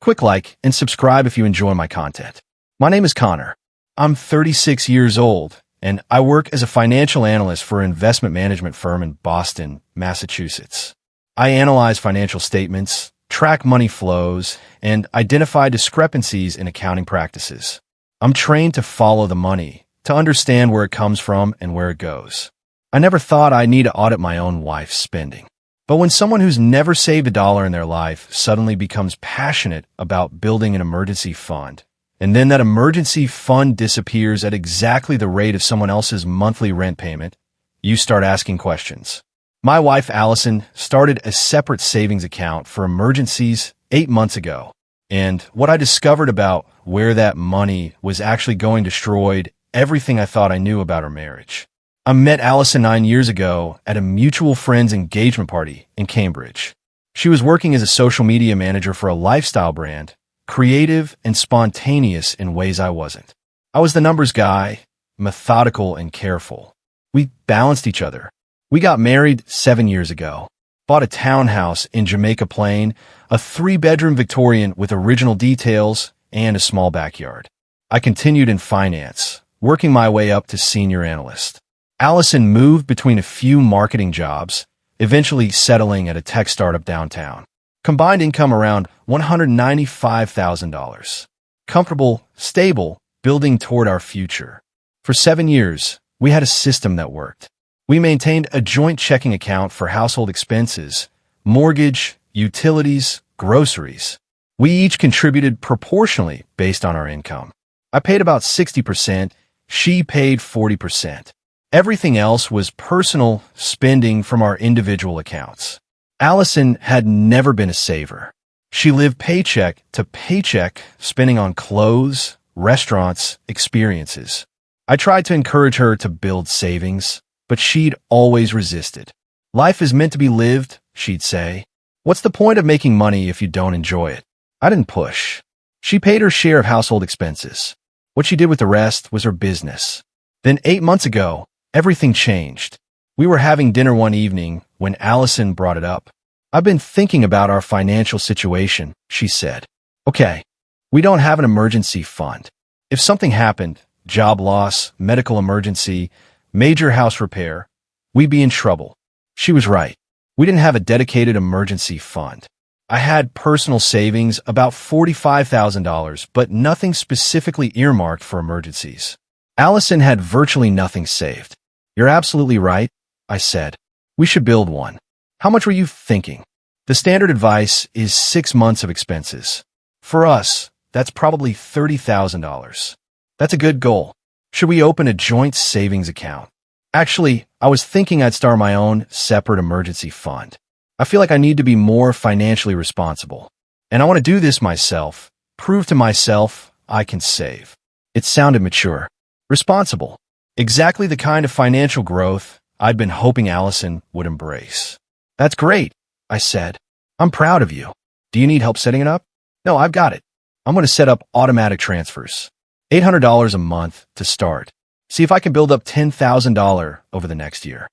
quick like and subscribe if you enjoy my content. My name is Connor. I'm 36 years old, and I work as a financial analyst for an investment management firm in Boston, Massachusetts. I analyze financial statements, track money flows, and identify discrepancies in accounting practices. I'm trained to follow the money, to understand where it comes from and where it goes. I never thought I'd need to audit my own wife's spending. But when someone who's never saved a dollar in their life suddenly becomes passionate about building an emergency fund, and then that emergency fund disappears at exactly the rate of someone else's monthly rent payment, you start asking questions. My wife, Allison, started a separate savings account for emergencies 8 months ago, and what I discovered about where that money was actually going destroyed everything I thought I knew about our marriage. I met Allison 9 years ago at a mutual friend's engagement party in Cambridge. She was working as a social media manager for a lifestyle brand, creative and spontaneous in ways I wasn't. I was the numbers guy, methodical and careful. We balanced each other. We got married 7 years ago, bought a townhouse in Jamaica Plain, a 3-bedroom Victorian with original details and a small backyard. I continued in finance, working my way up to senior analyst. Allison moved between a few marketing jobs, eventually settling at a tech startup downtown. Combined income around $195,000. Comfortable, stable, building toward our future. For 7 years, we had a system that worked. We maintained a joint checking account for household expenses, mortgage, utilities, groceries. We each contributed proportionally based on our income. I paid about 60%, she paid 40%. Everything else was personal spending from our individual accounts. Allison had never been a saver. She lived paycheck to paycheck, spending on clothes, restaurants, experiences. I tried to encourage her to build savings, but she'd always resisted. Life is meant to be lived, she'd say. What's the point of making money if you don't enjoy it? I didn't push. She paid her share of household expenses. What she did with the rest was her business. Then 8 months ago, everything changed. We were having dinner one evening when Allison brought it up. I've been thinking about our financial situation, she said. Okay, we don't have an emergency fund. If something happened, job loss, medical emergency, major house repair, we'd be in trouble. She was right. We didn't have a dedicated emergency fund. I had personal savings, about $45,000, but nothing specifically earmarked for emergencies. Allison had virtually nothing saved. You're absolutely right, I said. We should build one. How much were you thinking? The standard advice is 6 months of expenses. For us, that's probably $30,000. That's a good goal. Should we open a joint savings account? Actually, I was thinking I'd start my own separate emergency fund. I feel like I need to be more financially responsible. And I want to do this myself, prove to myself I can save. It sounded mature. Responsible. Exactly the kind of financial growth I'd been hoping Allison would embrace. That's great, I said. I'm proud of you. Do you need help setting it up? No, I've got it. I'm going to set up automatic transfers. $800 a month to start. See if I can build up $10,000 over the next year.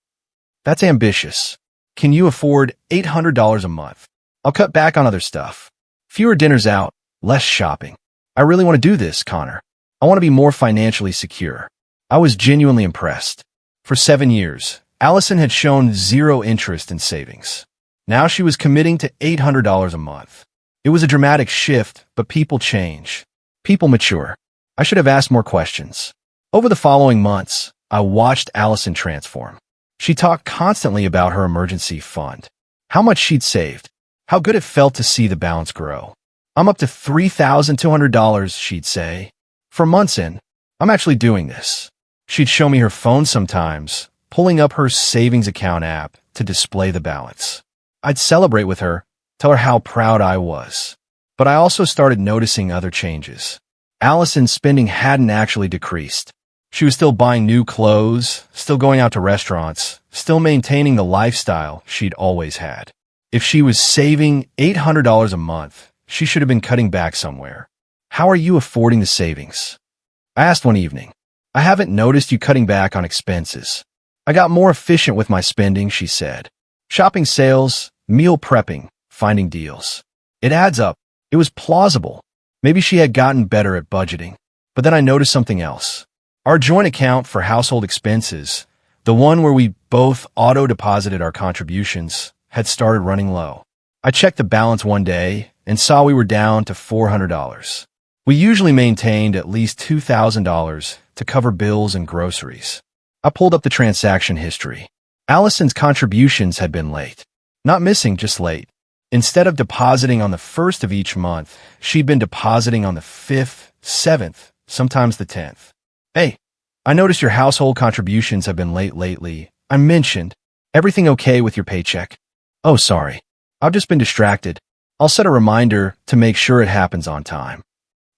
That's ambitious. Can you afford $800 a month? I'll cut back on other stuff. Fewer dinners out, less shopping. I really want to do this, Connor. I want to be more financially secure. I was genuinely impressed. For 7 years, Allison had shown zero interest in savings. Now she was committing to $800 a month. It was a dramatic shift, but people change. People mature. I should have asked more questions. Over the following months, I watched Allison transform. She talked constantly about her emergency fund, how much she'd saved, how good it felt to see the balance grow. I'm up to $3,200, she'd say. For months in, I'm actually doing this. She'd show me her phone sometimes, pulling up her savings account app to display the balance. I'd celebrate with her, tell her how proud I was. But I also started noticing other changes. Allison's spending hadn't actually decreased. She was still buying new clothes, still going out to restaurants, still maintaining the lifestyle she'd always had. If she was saving $800 a month, she should have been cutting back somewhere. How are you affording the savings? I asked one evening. I haven't noticed you cutting back on expenses. I got more efficient with my spending, she said. Shopping sales, meal prepping, finding deals. It adds up. It was plausible. Maybe she had gotten better at budgeting. But then I noticed something else. Our joint account for household expenses, the one where we both auto-deposited our contributions, had started running low. I checked the balance one day and saw we were down to $400. We usually maintained at least $2,000 to cover bills and groceries. I pulled up the transaction history. Allison's contributions had been late. Not missing, just late. Instead of depositing on the 1st of each month, she'd been depositing on the 5th, 7th, sometimes the 10th. Hey, I noticed your household contributions have been late lately. I mentioned. Everything okay with your paycheck? Oh, sorry. I've just been distracted. I'll set a reminder to make sure it happens on time.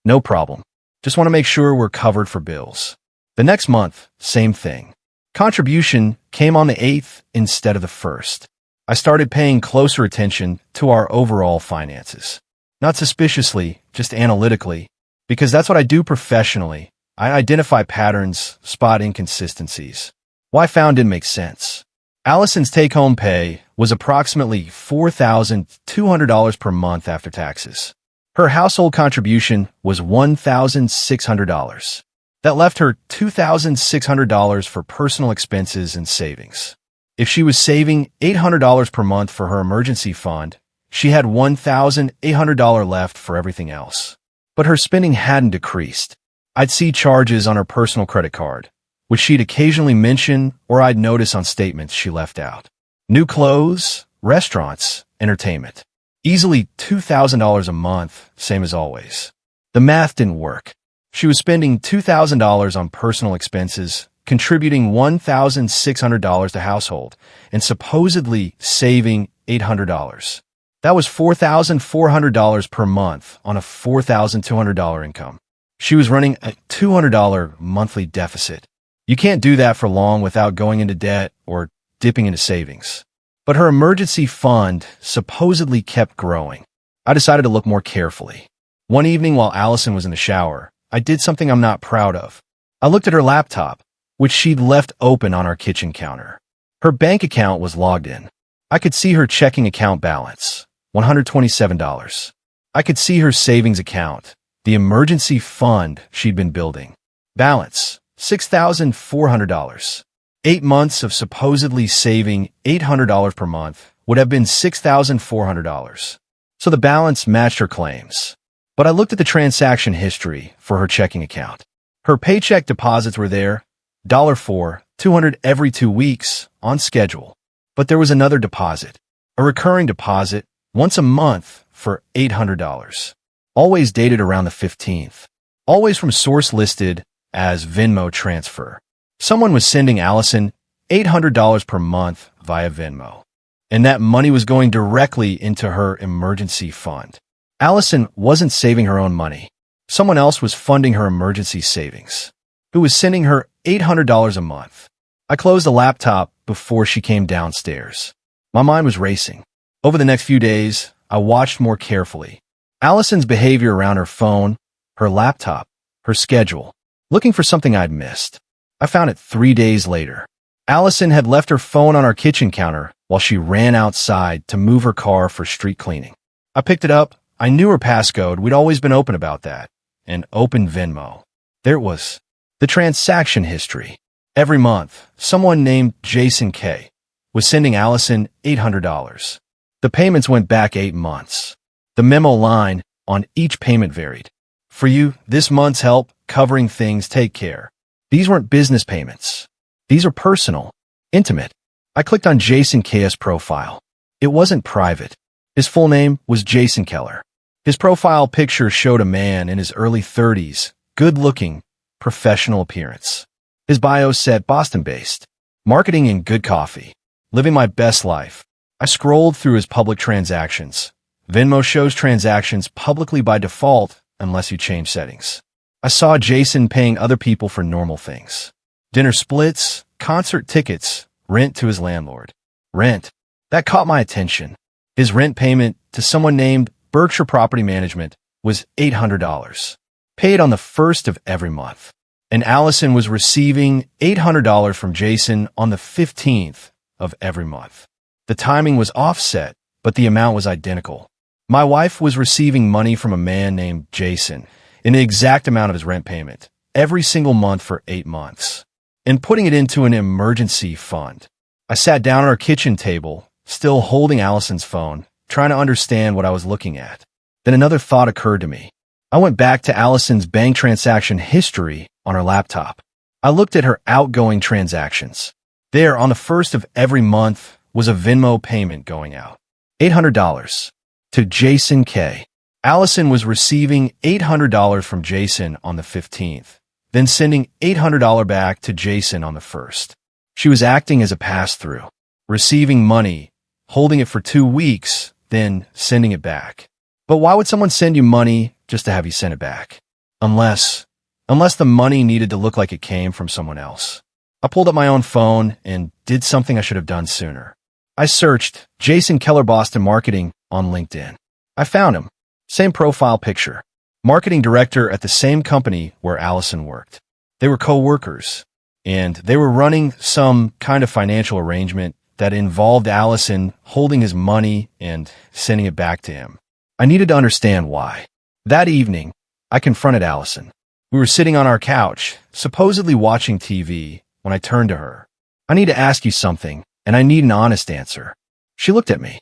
No problem. Just want to make sure we're covered for bills. The next month, same thing. Contribution came on the 8th instead of the 1st. I started paying closer attention to our overall finances. Not suspiciously, just analytically, because that's what I do professionally. I identify patterns, spot inconsistencies. What I found didn't make sense. Allison's take-home pay was approximately $4,200 per month after taxes. Her household contribution was $1,600. That left her $2,600 for personal expenses and savings. If she was saving $800 per month for her emergency fund, she had $1,800 left for everything else. But her spending hadn't decreased. I'd see charges on her personal credit card, which she'd occasionally mention or I'd notice on statements she left out. New clothes, restaurants, entertainment. Easily $2,000 a month, same as always. The math didn't work. She was spending $2,000 on personal expenses, contributing $1,600 to household, and supposedly saving $800. That was $4,400 per month on a $4,200 income. She was running a $200 monthly deficit. You can't do that for long without going into debt or dipping into savings. But her emergency fund supposedly kept growing. I decided to look more carefully. One evening while Allison was in the shower, I did something I'm not proud of. I looked at her laptop, which she'd left open on our kitchen counter. Her bank account was logged in. I could see her checking account balance, $127. I could see her savings account, the emergency fund she'd been building. Balance, $6,400. 8 months of supposedly saving $800 per month would have been $6,400. So the balance matched her claims. But I looked at the transaction history for her checking account. Her paycheck deposits were there, $4, $200 every 2 weeks, on schedule. But there was another deposit, a recurring deposit, once a month for $800. Always dated around the 15th. Always from source listed as Venmo transfer. Someone was sending Allison $800 per month via Venmo. And that money was going directly into her emergency fund. Allison wasn't saving her own money. Someone else was funding her emergency savings, who was sending her $800 a month. I closed the laptop before she came downstairs. My mind was racing. Over the next few days, I watched more carefully. Allison's behavior around her phone, her laptop, her schedule, looking for something I'd missed. I found it 3 days later. Allison had left her phone on our kitchen counter while she ran outside to move her car for street cleaning. I picked it up. I knew her passcode. We'd always been open about that. And opened Venmo. There it was. The transaction history. Every month, someone named Jason K. was sending Allison $800. The payments went back 8 months. The memo line on each payment varied. For you, this month's help covering things, take care. These weren't business payments. These are personal, intimate. I clicked on Jason K.'s profile. It wasn't private. His full name was Jason Keller. His profile picture showed a man in his early 30s, good-looking, professional appearance. His bio said Boston-based, marketing and good coffee, living my best life. I scrolled through his public transactions. Venmo shows transactions publicly by default unless you change settings. I saw Jason paying other people for normal things. Dinner splits, concert tickets, rent to his landlord. Rent. That caught my attention. His rent payment to someone named Berkshire Property Management was $800, paid on the 1st of every month. And Allison was receiving $800 from Jason on the 15th of every month. The timing was offset, but the amount was identical. My wife was receiving money from a man named Jason in the exact amount of his rent payment every single month for 8 months and putting it into an emergency fund. I sat down at our kitchen table, still holding Allison's phone, trying to understand what I was looking at. Then another thought occurred to me. I went back to Allison's bank transaction history on her laptop. I looked at her outgoing transactions. There, on the first of every month, was a Venmo payment going out. $800 to Jason K. Allison was receiving $800 from Jason on the 15th, then sending $800 back to Jason on the 1st. She was acting as a pass-through, receiving money, holding it for 2 weeks, then sending it back. But why would someone send you money just to have you send it back? Unless the money needed to look like it came from someone else. I pulled up my own phone and did something I should have done sooner. I searched Jason Keller Boston Marketing on LinkedIn. I found him. Same profile picture. Marketing director at the same company where Allison worked. They were co-workers, and they were running some kind of financial arrangement that involved Allison holding his money and sending it back to him. I needed to understand why. That evening, I confronted Allison. We were sitting on our couch, supposedly watching TV, when I turned to her. I need to ask you something, and I need an honest answer. She looked at me.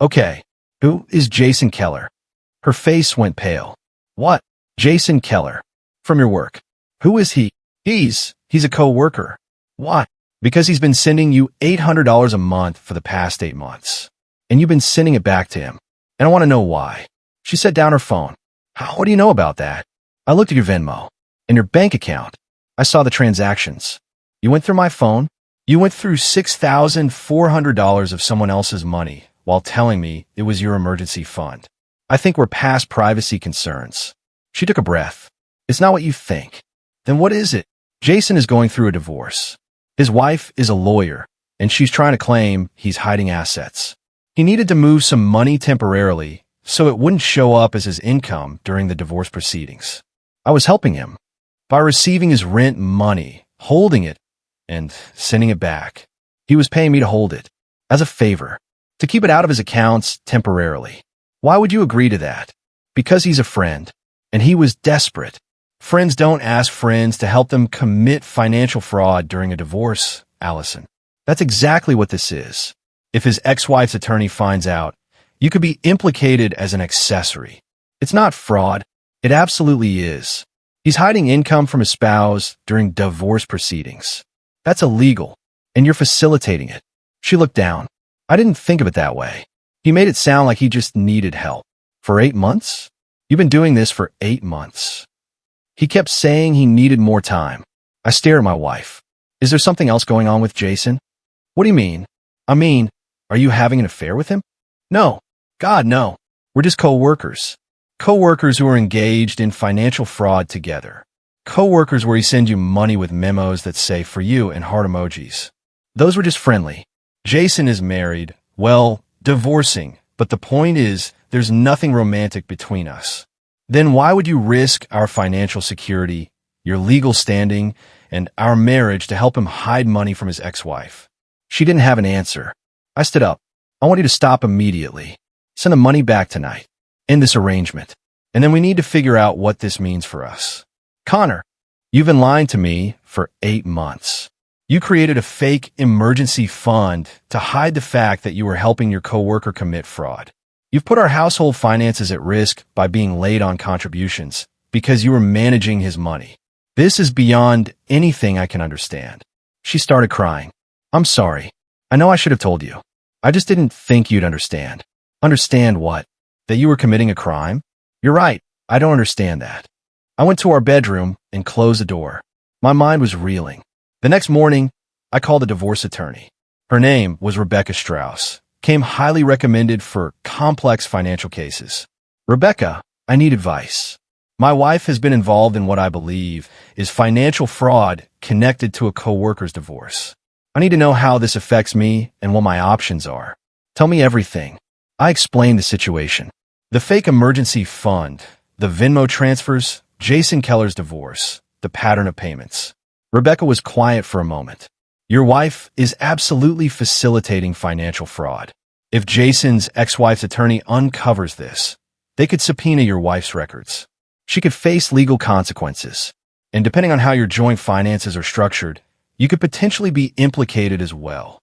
Okay, who is Jason Keller? Her face went pale. What? Jason Keller. From your work. Who is he? He's a co-worker. Why? Because he's been sending you $800 a month for the past 8 months. And you've been sending it back to him. And I want to know why. She set down her phone. What do you know about that? I looked at your Venmo and your bank account. I saw the transactions. You went through my phone. You went through $6,400 of someone else's money while telling me it was your emergency fund. I think we're past privacy concerns. She took a breath. It's not what you think. Then what is it? Jason is going through a divorce. His wife is a lawyer, and she's trying to claim he's hiding assets. He needed to move some money temporarily so it wouldn't show up as his income during the divorce proceedings. I was helping him by receiving his rent money, holding it, and sending it back. He was paying me to hold it, as a favor, to keep it out of his accounts temporarily. Why would you agree to that? Because he's a friend, and he was desperate. Friends don't ask friends to help them commit financial fraud during a divorce, Allison. That's exactly what this is. If his ex-wife's attorney finds out, you could be implicated as an accessory. It's not fraud. It absolutely is. He's hiding income from his spouse during divorce proceedings. That's illegal, and you're facilitating it. She looked down. I didn't think of it that way. He made it sound like he just needed help. For 8 months? You've been doing this for 8 months. He kept saying he needed more time. I stared at my wife. Is there something else going on with Jason? What do you mean? I mean, are you having an affair with him? No. God, no. We're just co-workers. Co-workers who are engaged in financial fraud together. Co-workers where he sends you money with memos that say for you and heart emojis. Those were just friendly. Jason is married. Well, divorcing. But the point is, there's nothing romantic between us. Then why would you risk our financial security, your legal standing, and our marriage to help him hide money from his ex-wife? She didn't have an answer. I stood up. I want you to stop immediately. Send the money back tonight. End this arrangement. And then we need to figure out what this means for us. Connor, you've been lying to me for 8 months. You created a fake emergency fund to hide the fact that you were helping your coworker commit fraud. You've put our household finances at risk by being late on contributions because you were managing his money. This is beyond anything I can understand. She started crying. I'm sorry. I know I should have told you. I just didn't think you'd understand. Understand what? That you were committing a crime? You're right. I don't understand that. I went to our bedroom and closed the door. My mind was reeling. The next morning, I called a divorce attorney. Her name was Rebecca Strauss. Came highly recommended for complex financial cases. Rebecca, I need advice. My wife has been involved in what I believe is financial fraud connected to a coworker's divorce. I need to know how this affects me and what my options are. Tell me everything. I explained the situation. The fake emergency fund, the Venmo transfers, Jason Keller's divorce, the pattern of payments. Rebecca was quiet for a moment. Your wife is absolutely facilitating financial fraud. If Jason's ex-wife's attorney uncovers this, they could subpoena your wife's records. She could face legal consequences. And depending on how your joint finances are structured, you could potentially be implicated as well.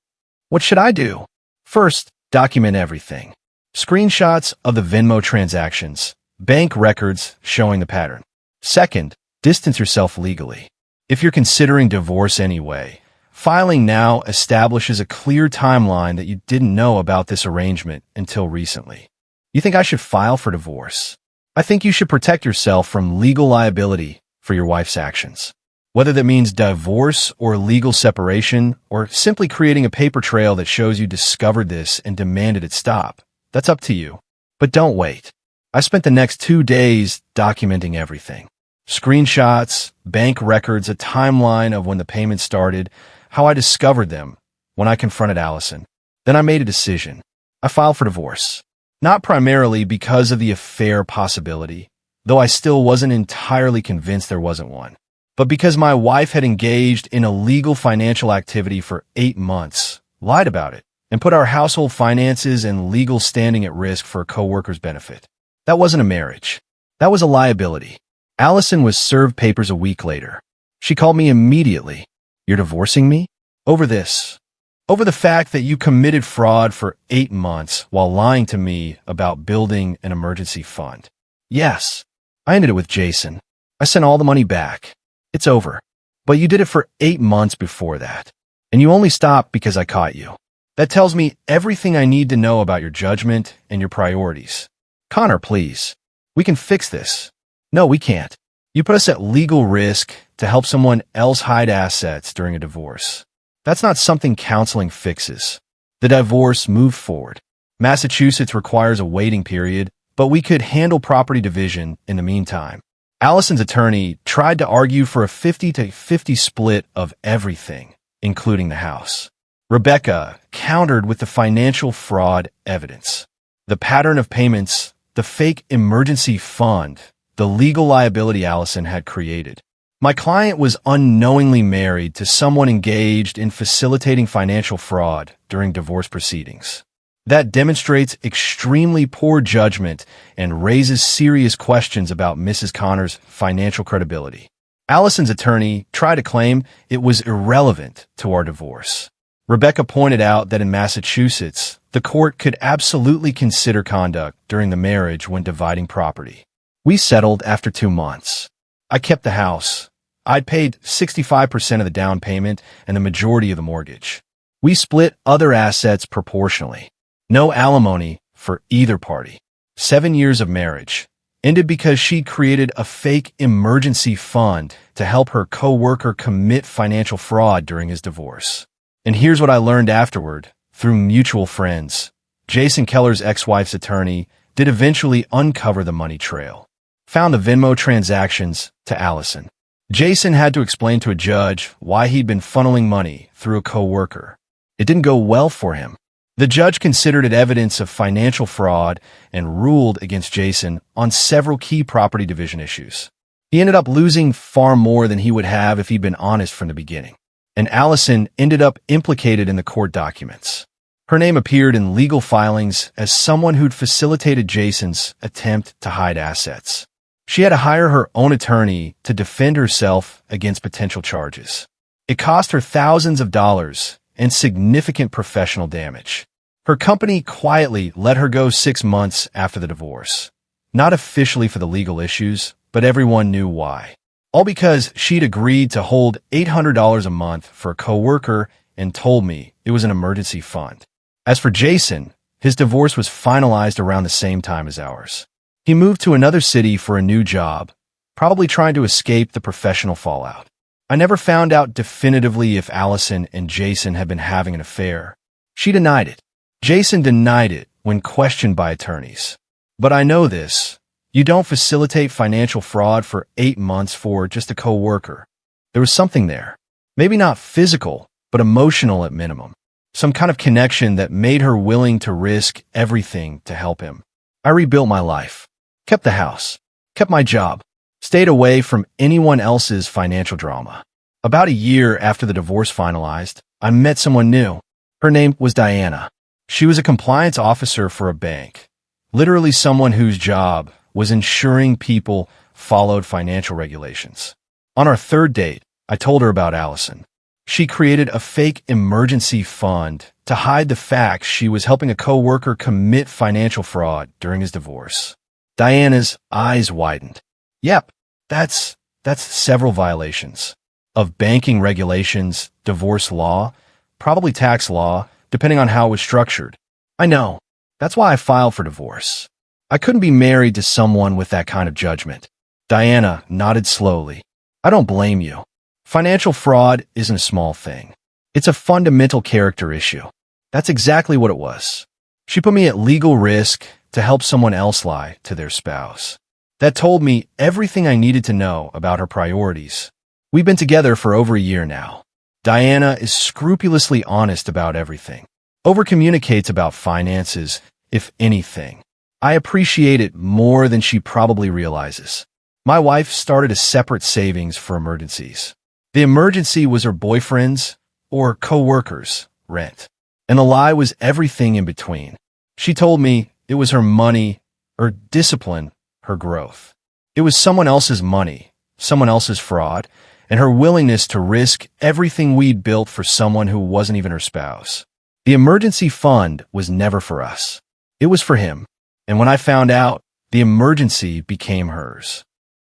What should I do? First, document everything. Screenshots of the Venmo transactions, bank records showing the pattern. Second, distance yourself legally. If you're considering divorce anyway, filing now establishes a clear timeline that you didn't know about this arrangement until recently. You think I should file for divorce? I think you should protect yourself from legal liability for your wife's actions. Whether that means divorce or legal separation, or simply creating a paper trail that shows you discovered this and demanded it stop, that's up to you. But don't wait. I spent the next 2 days documenting everything. Screenshots, bank records, a timeline of when the payments started, how I discovered them when I confronted Allison. Then I made a decision. I filed for divorce. Not primarily because of the affair possibility, though I still wasn't entirely convinced there wasn't one, but because my wife had engaged in illegal financial activity for 8 months, lied about it, and put our household finances and legal standing at risk for a coworker's benefit. That wasn't a marriage. That was a liability. Allison was served papers a week later. She called me immediately. "You're divorcing me? Over this? Over the fact that you committed fraud for 8 months while lying to me about building an emergency fund?" "Yes. I ended it with Jason. I sent all the money back. It's over. But you did it for 8 months before that. And you only stopped because I caught you. That tells me everything I need to know about your judgment and your priorities. Connor, please. We can fix this." "No, we can't. You put us at legal risk to help someone else hide assets during a divorce. That's not something counseling fixes." The divorce moved forward. Massachusetts requires a waiting period, but we could handle property division in the meantime. Allison's attorney tried to argue for a 50-50 split of everything, including the house. Rebecca countered with the financial fraud evidence, the pattern of payments, the fake emergency fund, the legal liability Allison had created. My client was unknowingly married to someone engaged in facilitating financial fraud during divorce proceedings. That demonstrates extremely poor judgment and raises serious questions about Mrs. Connor's financial credibility. Allison's attorney tried to claim it was irrelevant to our divorce. Rebecca pointed out that in Massachusetts, the court could absolutely consider conduct during the marriage when dividing property. We settled after 2 months. I kept the house. I'd paid 65% of the down payment and the majority of the mortgage. We split other assets proportionally. No alimony for either party. 7 years of marriage ended because she created a fake emergency fund to help her coworker commit financial fraud during his divorce. And here's what I learned afterward, through mutual friends. Jason Keller's ex-wife's attorney did eventually uncover the money trail. Found the Venmo transactions to Allison. Jason had to explain to a judge why he'd been funneling money through a coworker. It didn't go well for him. The judge considered it evidence of financial fraud and ruled against Jason on several key property division issues. He ended up losing far more than he would have if he'd been honest from the beginning. And Allison ended up implicated in the court documents. Her name appeared in legal filings as someone who'd facilitated Jason's attempt to hide assets. She had to hire her own attorney to defend herself against potential charges. It cost her thousands of dollars and significant professional damage. Her company quietly let her go 6 months after the divorce. Not officially for the legal issues, but everyone knew why. All because she'd agreed to hold $800 a month for a coworker and told me it was an emergency fund. As for Jason, his divorce was finalized around the same time as ours. He moved to another city for a new job, probably trying to escape the professional fallout. I never found out definitively if Allison and Jason had been having an affair. She denied it. Jason denied it when questioned by attorneys. But I know this. You don't facilitate financial fraud for 8 months for just a coworker. There was something there. Maybe not physical, but emotional at minimum. Some kind of connection that made her willing to risk everything to help him. I rebuilt my life. Kept the house. Kept my job. Stayed away from anyone else's financial drama. About a year after the divorce finalized, I met someone new. Her name was Diana. She was a compliance officer for a bank, literally someone whose job was ensuring people followed financial regulations. On our third date, I told her about Allison. She created a fake emergency fund to hide the fact she was helping a coworker commit financial fraud during his divorce. Diana's eyes widened. Yep, that's several violations of banking regulations, divorce law, probably tax law, depending on how it was structured. I know. That's why I filed for divorce. I couldn't be married to someone with that kind of judgment. Diana nodded slowly. I don't blame you. Financial fraud isn't a small thing. It's a fundamental character issue. That's exactly what it was. She put me at legal risk to help someone else lie to their spouse. That told me everything I needed to know about her priorities. We've been together for over a year now. Diana is scrupulously honest about everything. Over-communicates about finances, if anything. I appreciate it more than she probably realizes. My wife started a separate savings for emergencies. The emergency was her boyfriend's or co-workers' rent. And the lie was everything in between. She told me it was her money, her discipline, her growth. It was someone else's money, someone else's fraud, and her willingness to risk everything we built for someone who wasn't even her spouse. The emergency fund was never for us. It was for him. And when I found out, the emergency became hers.